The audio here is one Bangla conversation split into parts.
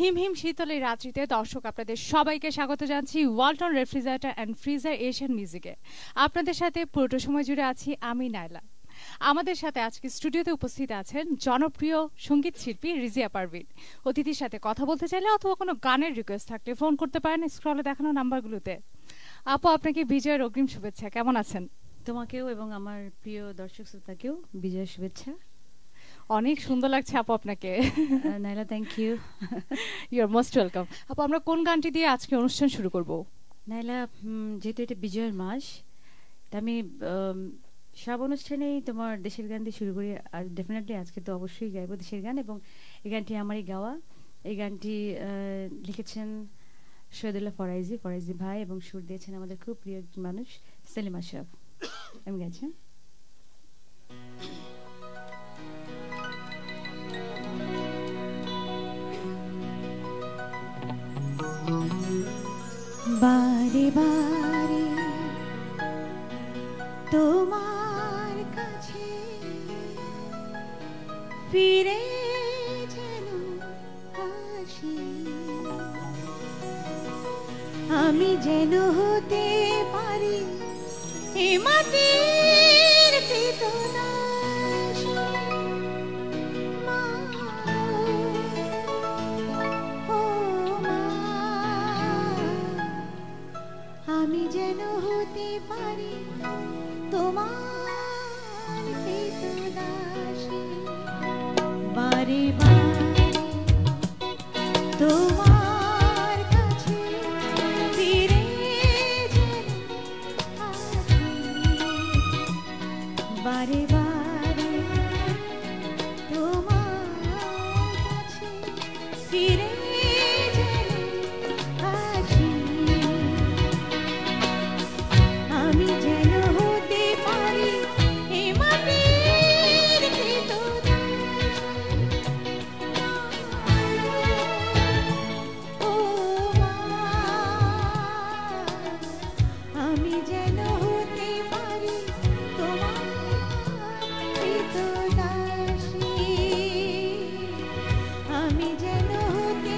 হিম হিম শীতল এই রাত্রিতে দর্শক আপনাদের সবাইকে স্বাগত জানাচ্ছি Walton refrigerator and freezer Asian মিউজিকে। আপনাদের সাথে পুরোটা সময় জুড়ে আছি আমি নাইলা। আমাদের সাথে আজকে স্টুডিওতে উপস্থিত আছেন জনপ্রিয় সঙ্গীত শিল্পী রিজিয়া পারভিন। অতিথির সাথে কথা বলতে চাইলে অথবা কোনো গানের রিকোয়েস্ট থাকলে ফোন করতে পারেন স্ক্রলে দেখানো নাম্বারগুলোতে। আপু, আপনাকে বিজয়ের অগ্রিম শুভেচ্ছা। কেমন আছেন? তোমাকেও এবং আমার প্রিয় দর্শক শ্রোতাকেও বিজয়ের শুভেচ্ছা। অনেক সুন্দর লাগছে আপু আপনাকে। Naila, thank you. You are most welcome. আপু, আমরা কোন গানটি দিয়ে আজকে অনুষ্ঠান শুরু করব? নাইলা, যেহেতু এটা বিজয়ের মাস, তা আমি সব অনুষ্ঠানেই তোমার দেশের গান দিয়ে শুরু করি। আর ডেফিনেটলি আজকে তো অবশ্যই গাইবো দেশের গান, এবং এই গানটি আমারই গাওয়া। এই গানটি লিখেছেন শহীদুল্লাহ ফরাইজি ভাই, এবং সুর দিয়েছেন আমাদের খুব প্রিয় একজন মানুষ সেলিম আশরাফ। আমি গাইছি। বারে বারে তোমার কাছে ফিরে যেন আসি, আমি যেন হতে পারি এ মাটির পিতদাসী। মা, ও মা, আমি যেন হতে পারি তোমার পিতদাসী। বারে বারে তোমার কাছে ফিরে যেন আসি, বারে বারে তোমার কাছে ফিরে যেন আসি, আমি যেন হতে পারি এ মাটির পিতদাসী। ও মা, আমি যেন হতে পারি তোমার পিতদাসী, আমি যেন হতে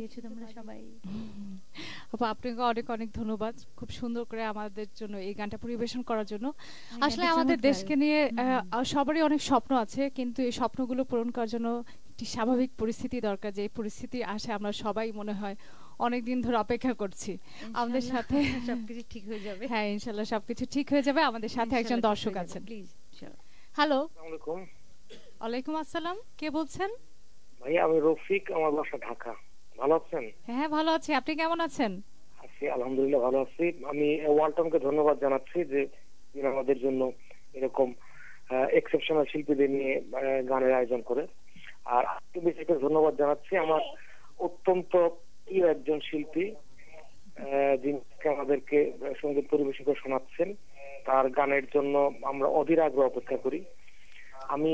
দিয়েছো তোমরা সবাই। আপু আপনাকে অনেক অনেক ধন্যবাদ খুব সুন্দর করে আমাদের জন্য এই গানটা পরিবেশন করার জন্য। আসলে গানটা আমাদের চমৎকার। দেশকে নিয়ে সবারই অনেক স্বপ্ন আছে, কিন্তু এই স্বপ্নগুলো পূরণ করার জন্য একটি স্বাভাবিক পরিস্থিতি দরকার, যে এই পরিস্থিতি আসে আমরা সবাই মনে হয় অনেক দিন ধরে অপেক্ষা করছি। আমাদের ইনশাআল্লাহ সাথে সবকিছু ঠিক হয়ে যাবে। হ্যাঁ ইনশাল্লাহ সবকিছু ঠিক হয়ে যাবে। আমাদের সাথে একজন ইনশাআল্লাহ ঠিক দর্শক হয়ে যাবে, আছেন। প্লিজ ইনশাআল্লাহ। হ্যালো, আসসালামু আলাইকুম ওয়ালাইকুম আসসালাম, কে বলছেন? ভাইয়া, আমি রফিক, আমার বাসা ঢাকা। ভালো আছেন? হ্যাঁ ভালো আছি, আপনি কেমন আছেন? আছি আলহামদুলিল্লাহ, ভালো আছি। আমি ওয়ালটনকে ধন্যবাদ জানাচ্ছি যে তিনি আমাদের জন্য এরকম এক্সেপশনাল শিল্পীদের নিয়ে গানের আয়োজন করে। আর বিশেষকে ধন্যবাদ জানাচ্ছি আমার অত্যন্ত প্রিয় একজন শিল্পী, যিনি আমাদেরকে সঙ্গীত পরিবেশন করে শোনাচ্ছেন। তার গানের জন্য আমরা অধীর আগ্রহ অপেক্ষা করি। আমি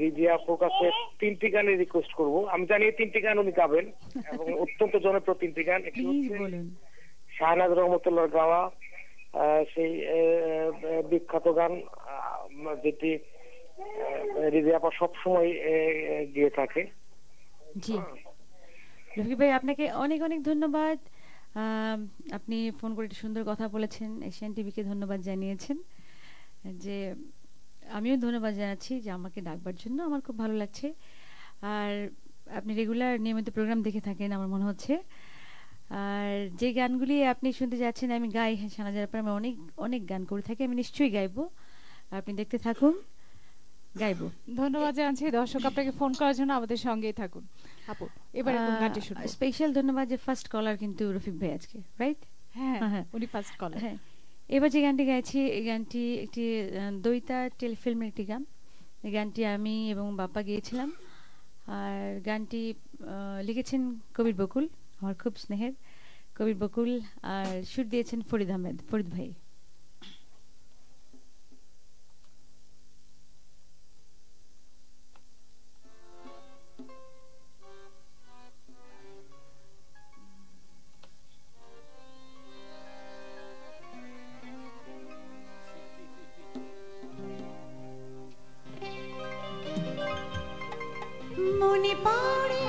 রিজিয়া আপুর কাছে 3টি গানের রিকোয়েস্ট করব। আমি জানি এই 3টি গান উনি গাবেন এবং অত্যন্ত জনপ্রিয় 3টি গান। একটি প্লিজ হচ্ছে বলুন। শাহনাজ রহমতুল্লাহর গাওয়া সেই বিখ্যাত গান, যেটি রিজিয়া আপা সবসময় গিয়ে থাকে। জি রফিক ভাই, আপনাকে অনেক অনেক ধন্যবাদ। আপনি ফোন করে একটা সুন্দর কথা বলেছেন, এশিয়ান টিভিকে ধন্যবাদ জানিয়েছেন। যে আমিও ধন্যবাদ জানাচ্ছি যে আমাকে ডাকবার জন্য, আমার খুব ভালো লাগছে। আর আপনি রেগুলার নিয়মিত প্রোগ্রাম দেখে থাকেন আমার মনে হচ্ছে। আর যে গানগুলি আপনি শুনতে যাচ্ছেন আমি গাই, হ্যাঁ শাহনাজের পর আমি অনেক অনেক গান করে থাকি, আমি নিশ্চয়ই গাইবো, আপনি দেখতে থাকুন, গাইবো। ধন্যবাদ জানাচ্ছি দর্শক আপনাকে ফোন করার জন্য, আমাদের সঙ্গেই থাকুন। আপু এবারে কোন গানটি শুনবো? স্পেশাল ধন্যবাদ যে ফার্স্ট কলার কিন্তু রফিক ভাই আজকে, রাইট? হ্যাঁ হ্যাঁ। উনি ফার্স্ট কলার। হ্যাঁ, এবার যে গানটি গাইছি এই গানটি একটি দইতা টেলিফিল্মের একটি গান। এই গানটি আমি এবং বাপ্পা গিয়েছিলাম। আর গানটি লিখেছেন কবির বকুল, আমার খুব স্নেহের কবির বকুল, আর সুর দিয়েছেন ফরিদ আহমেদ, ফরিদ ভাই। মনে পড়ে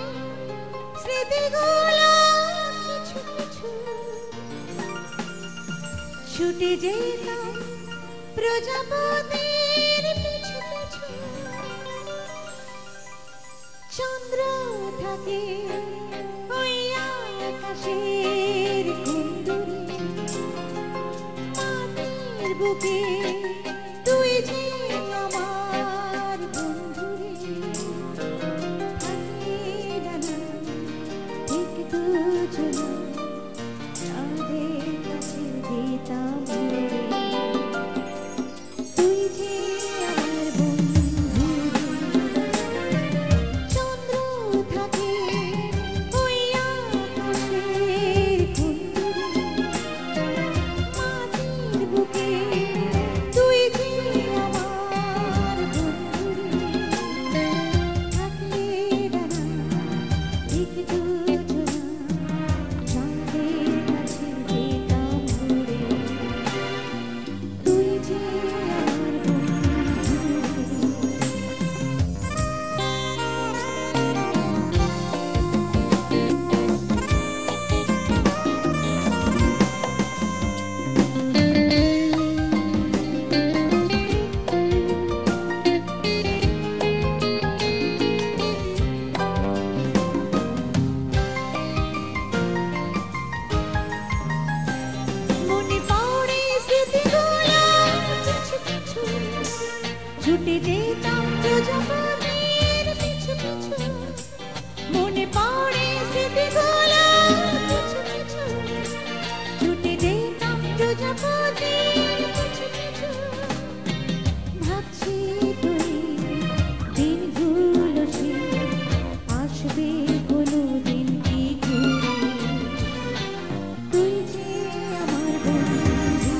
স্মৃতিগুলো কিছু কিছু, ছুটে যেতাম প্রজাপতির পিছু পিছু। চন্দ্র থাকে ওই আকাশের কুণ্ডুরে, মাটির বুকে তুই যে আমার বন্ধুরে। ঠিক দুজনা চাঁদের কাছে দিতাম উড়ে। তুই যে আমার বন্ধু, চন্দ্র থাকে ওই আকাশের কুণ্ডুরে, মাটির বুকে তুই যে আমার বন্ধুরে। থাকলে ডানা ঠিক দুজনা চাঁদের কাছে যেতাম উড়ে। তুই যে আমার মনে পড়ে স্মৃতিগুলো কিছু কিছু, ছুটে যেতাম প্রজাপতির পিছু পিছু। মনে পড়ে স্মৃতিগুলো কিছু কিছু, ছুটে যেতাম প্রজাপতির পিছু পিছু। ভাবছি তুই দিনগুলো সে আসবে কোনো দিন কি ঘুরে। তুই যে আমার বন্ধু,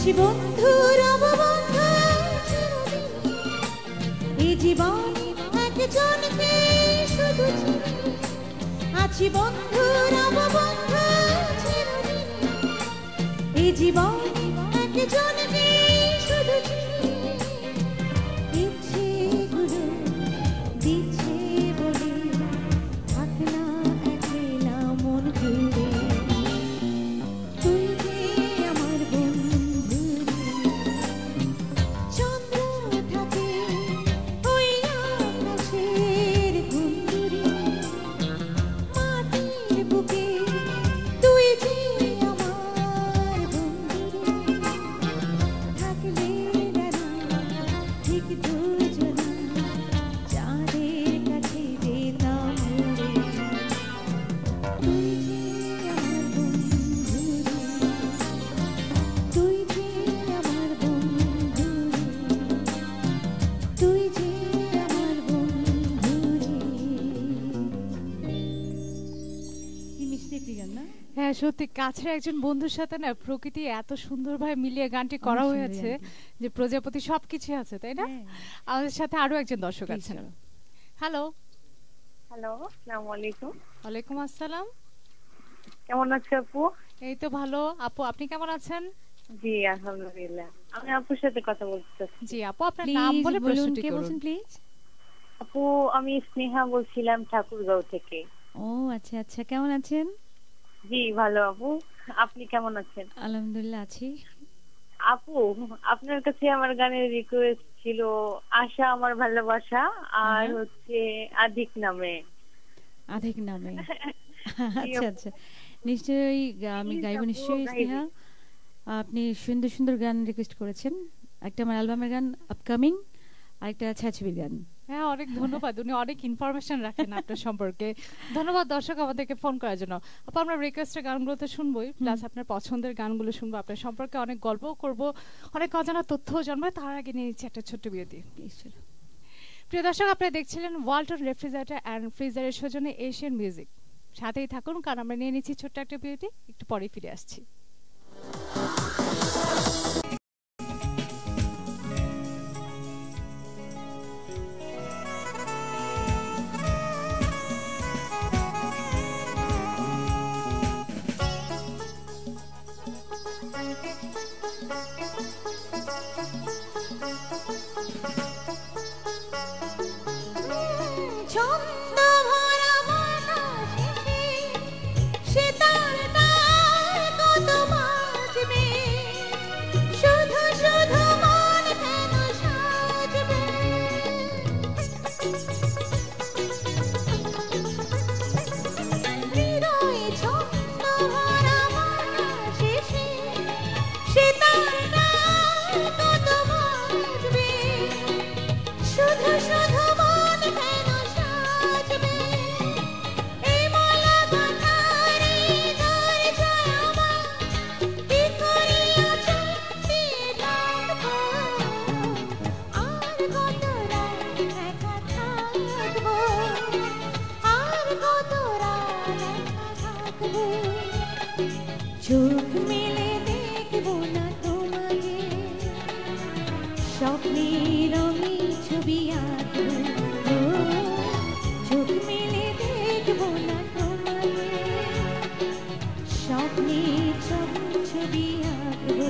আছি বন্ধু রব বন্ধু চিরদিন এই জীবন একজনকে শুধু চিনি আছি বন্ধু রব বন্ধু চিরদিন এই জীবন একজনকে শুধু চিনি ইচ্ছে গুলো দিচ্ছে বলে থাক না একলা মন ঘুরে তুই যে আমার বন্ধু চন্দ্র থাকে ওই আকাশের কুণ্ডুরে মাটির বুকে তুই যে আমার বন্ধু থাকলে দাঁড়া ঠিক দুজনা চাঁদের কাছে যেতাম উড়ে তুই যে আমার বন্ধু তুই যে আমার বন্ধু তুই যে আমার বন্ধু কি মিষ্টি একটি গান না? হ্যাঁ সত্যি কাছের একজন বন্ধুর সাথে না প্রকৃতি এত সুন্দরভাবে মিলিয়ে গানটি করা অনেক সুন্দর হয়েছে গানটি। যে প্রজাপতি সবকিছু আছে তাই না? হ্যাঁ। আমাদের সাথে আরো একজন দর্শক Please আছেন। চলো। হ্যালো, হ্যালো, আসসালামু আলাইকুম। ওয়ালাইকুম আসসালাম। কেমন আছে আপু? এই তো ভালো। আপু আপনি কেমন আছেন? জি আলহামদুলিল্লাহ। আমি আপুর সাথে কথা বলতে চাচ্ছি। জি আপু আপনার নাম Please বলে বলুন, প্রশ্নটি কে করুন। বলছেন প্লিজ? আপু আমি স্নেহা বলছিলাম ঠাকুরগাঁও থেকে। ও আচ্ছা আচ্ছা, কেমন আছেন? জি ভালো আপু, আপনি কেমন আছেন? আলহামদুলিল্লাহ আছি। আপু আপনার কাছে আমার গানের রিকোয়েস্ট ছিল আশা আমার ভালোবাসা আর হচ্ছে আধিক নামে। আধেক নামে। জি আচ্ছা আপু। আচ্ছা, নিশ্চয়ই আমি Please গাইবো আপু, নিশ্চয়ই গাইবেন। স্নেহা। আপনি সুন্দর সুন্দর গান রিকোয়েস্ট করেছেন। একটা আমার অ্যালবামের গান আপকামিং, আর একটা ছায়াছবির গান। হ্যাঁ অনেক ধন্যবাদ, উনি অনেক ইনফরমেশন রাখেন আপনার সম্পর্কে। ধন্যবাদ দর্শক আমাদেরকে ফোন করার জন্য। আপু আমরা রিকোয়েস্টের গানগুলো তো শুনবোই, প্লাস আপনার পছন্দের গানগুলো শুনবো, আপনার সম্পর্কে অনেক গল্পও করব, অনেক অজানা তথ্যও জানবো। তার আগে নিয়ে নিচ্ছি একটা ছোট্ট বিরতি। নিশ্চয়ই। প্রিয় দর্শক আপনারা দেখছিলেন ওয়ালটন রেফ্রিজারেটর অ্যান্ড ফ্রিজারের সৌজন্যে এশিয়ান মিউজিক। সাথেই থাকুন কারণ আমরা নিয়ে নিচ্ছি ছোট্ট একটা বিরতি, একটু পরে ফিরে আসছি। ছন্দ ভরা বাতাসে সে তার তার কত বাজবে শুধু শুধু মন কেন সাজবে হৃদয়ে ছন্দ ভরা বাতাসে সে তার তার কত বাজবে শুধু শুধু মন কেন সাজবে এই মালা গাঁথার এই ধৈর্য আমার কি করিয়া চলতে থাকবো আর কত রাত একা থাকবো আর কত রাত একা থাকবো চোখ মেলে দেখবো না তোমাকে স্বপ্নের আমি ছবি আঁকবো চোখ মেলে দেখবো না তোমাকে স্বপ্নের ছবি আঁকবো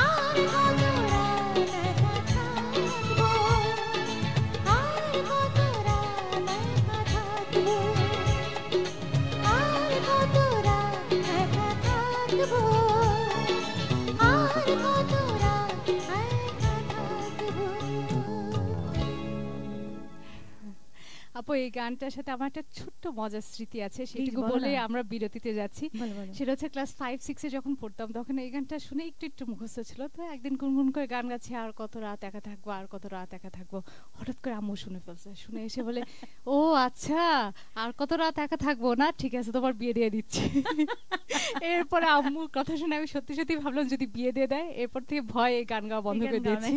আর কত রাত একা থাকবো আর কত রাত একা থাকবো আর কত রাত একা থাকবো আর কত রাত একা থাকবো আপু এই গানটার সাথে আমার একটা ছোট্ট মজার স্মৃতি আছে, সেটুকু বলো বলে না। আমরা বিরতিতে যাচ্ছি। বলো বলো। সেটা হচ্ছে ক্লাস 5-6 এ যখন পড়তাম তখন এই গানটা শুনে একটু একটু মুখস্থ ছিল। তো একদিন গুনগুন করে গান গাচ্ছি আর কত রাত একা থাকবো আর কত রাত একা থাকবো। হঠাৎ করে আম্মু শুনে ফেলছে, শুনে এসে বলে ও আচ্ছা আর কত রাত একা থাকবো না, ঠিক আছে তোমার বিয়ে দিয়ে দিচ্ছি। এরপরে আম্মুর কথা শুনে আমি সত্যি সত্যি ভাবলাম যদি বিয়ে দিয়ে দেয়, এরপর থেকে ভয় এই গান গাওয়া বন্ধ করে দিয়েছি।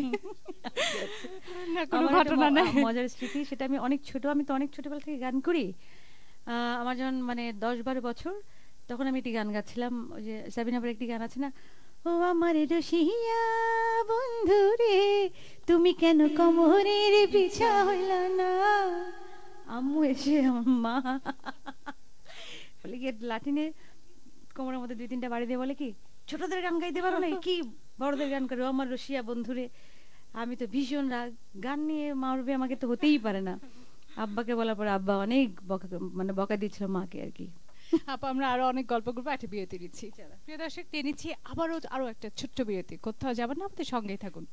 না কোনো আমার একটা ঘটনা নাই। মজার স্মৃতি, সেটা আমি অনেক ছোট, আমি তো অনেক ছোটবেলা থেকে গান করি। আমার যখন মানে 10-12 বছর, তখন আমি একটি গান গাচ্ছিলাম, ওই যে সাবিনা আপার একটি গান আছে না, ও আমার রসিয়া বন্ধু রে, তুমি কেন কোমরের পিছা হইল না। আম্মু এসে আমার মা বলে কি লাটিনে কোমরের মধ্যে 2-3টা বাড়ি দিয়ে বলে কি ছোটদের গান গাইতে পারো না, কি বড়দের গান করে। ও আমার রসিয়া বন্ধুরে, আমি তো ভীষণ রাগ, গান নিয়ে মারবে আমাকে তো হতেই পারে না। আব্বাকে বলার পর আব্বা অনেক বকা, মানে বকা দিচ্ছিল মাকে আর কি। আপা আমরা আরো অনেক গল্প করবো, একটা বিরতি নিচ্ছি। প্রিয় দর্শক, নিচ্ছি আবারও আরো একটা ছোট্ট বিরতি। কোথাও যাবেন না, আমাদের সঙ্গেই থাকুন।